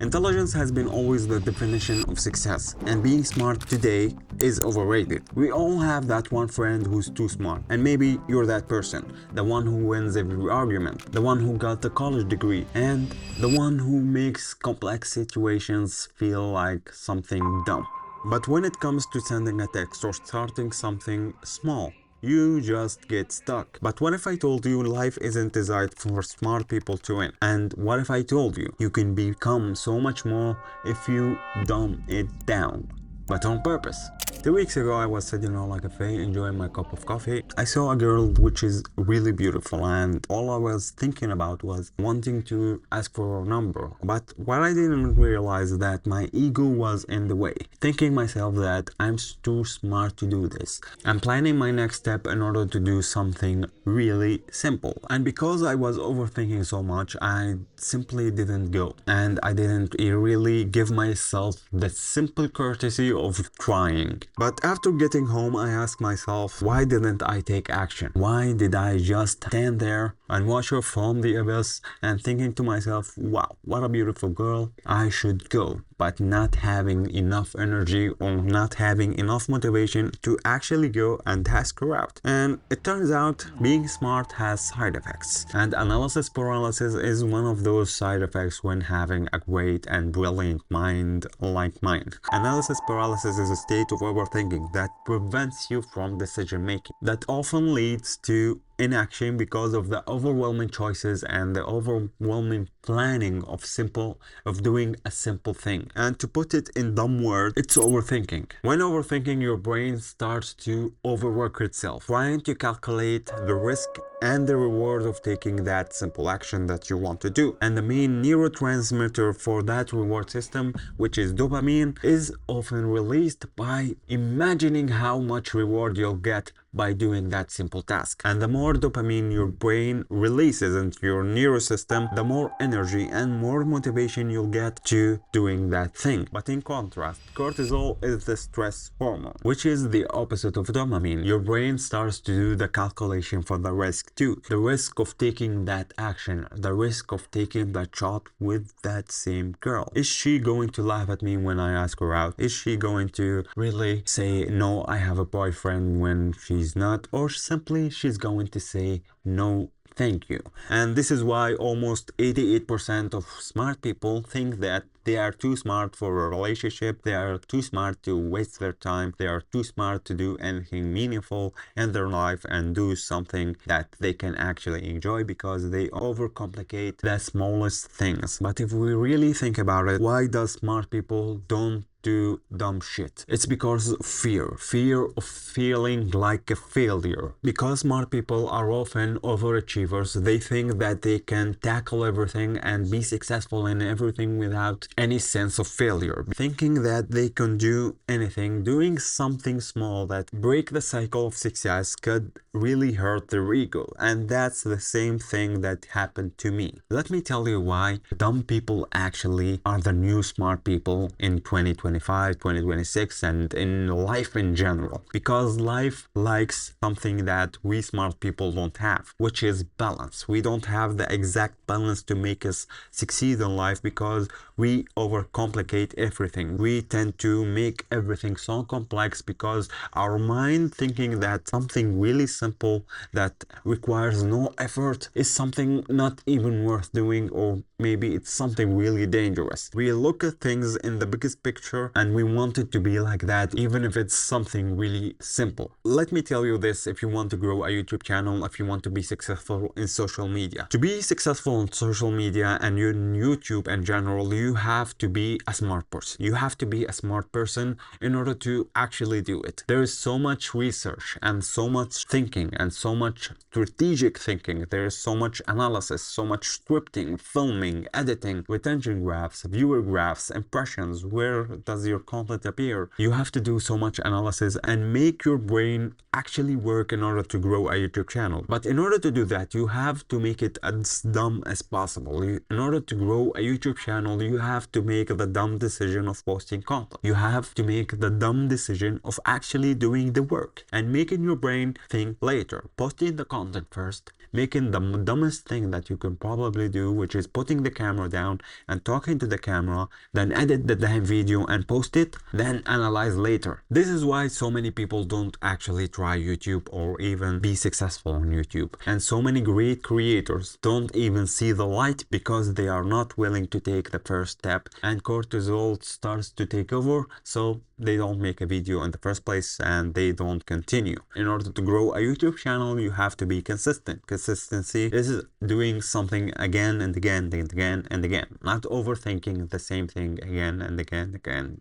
Intelligence has been always the definition of success, and being smart today is overrated. We all have that one friend who's too smart, and maybe you're that person, the one who wins every argument, the one who got the college degree, and the one who makes complex situations feel like something dumb. But when it comes to sending a text or starting something small, you just get stuck. But what if I told you life isn't designed for smart people to win? And what if I told you you can become so much more if you dumb it down, but on purpose? 2 weeks ago, I was sitting on a cafe enjoying my cup of coffee. I saw a girl which is really beautiful, and all I was thinking about was wanting to ask for her number. But what I didn't realize that my ego was in the way, thinking myself that I'm too smart to do this. I'm planning my next step in order to do something really simple. And because I was overthinking so much, I simply didn't go. And I didn't really give myself the simple courtesy of trying. But after getting home, I asked myself, why didn't I take action? Why did I just stand there and watch her from the abyss and thinking to myself, wow, what a beautiful girl, I should go, but not having enough energy or not having enough motivation to actually go and ask her out. And it turns out being smart has side effects, and analysis paralysis is one of those side effects when having a great and brilliant mind like mine. Analysis paralysis is a state of overthinking that prevents you from decision making, that often leads to inaction because of the overwhelming choices and the overwhelming planning of doing a simple thing. And to put it in dumb words, it's overthinking. When overthinking, your brain starts to overwork itself, trying to calculate the risk and the reward of taking that simple action that you want to do. And the main neurotransmitter for that reward system, which is dopamine, is often released by imagining how much reward you'll get by doing that simple task. And the more dopamine your brain releases into your nervous system, the more energy and more motivation you'll get to doing that thing. But in contrast, cortisol is the stress hormone, which is the opposite of dopamine. Your brain starts to do the calculation for the risk too. The risk of taking that action, the risk of taking that shot with that same girl. Is she going to laugh at me when I ask her out? Is she going to really say, no, I have a boyfriend when she's not? Or simply she's going to say, no, thank you. And this is why almost 88% of smart people think that they are too smart for a relationship, they are too smart to waste their time, they are too smart to do anything meaningful in their life and do something that they can actually enjoy because they overcomplicate the smallest things. But if we really think about it, why does smart people don't do dumb shit? It's because of fear of feeling like a failure. Because smart people are often overachievers, they think that they can tackle everything and be successful in everything without any sense of failure, thinking that they can do anything. Doing something small that break the cycle of success could really hurt their ego, and that's the same thing that happened to me. Let me tell you why dumb people actually are the new smart people in 2025, 2026, and in life in general. Because life likes something that we smart people don't have, which is balance. We don't have the exact balance to make us succeed in life because we overcomplicate everything. We tend to make everything so complex because our mind thinking that something really simple that requires no effort is something not even worth doing, or maybe it's something really dangerous. We look at things in the biggest picture and we want it to be like that, even if it's something really simple. Let me tell you this, if you want to grow a YouTube channel, if you want to be successful in social media. To be successful on social media and in YouTube in general, you have to be a smart person. You have to be a smart person in order to actually do it. There is so much research and so much thinking and so much strategic thinking. There is so much analysis, so much scripting, filming, editing, retention graphs, viewer graphs, impressions. Where does your content appear? You have to do so much analysis and make your brain actually work in order to grow a YouTube channel. But in order to do that, you have to make it as dumb as possible. In order to grow a YouTube channel, you have to make the dumb decision of posting content. You have to make the dumb decision of actually doing the work and making your brain think later. Posting the content first making the dumbest thing that you can probably do, which is putting the camera down and talking to the camera, then edit the damn video and post it, then analyze later. This is why so many people don't actually try YouTube or even be successful on YouTube. And so many great creators don't even see the light because they are not willing to take the first step, and cortisol starts to take over, so they don't make a video in the first place and they don't continue. In order to grow a YouTube channel, you have to be consistent. Consistency is doing something again and again and again and again, not overthinking the same thing again and again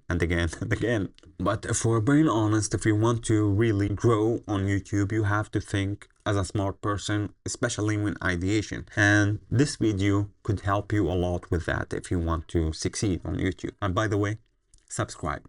and again and again. But if we're being honest, if you want to really grow on YouTube, you have to think as a smart person, especially when ideation. And this video could help you a lot with that if you want to succeed on YouTube. And by the way, subscribe.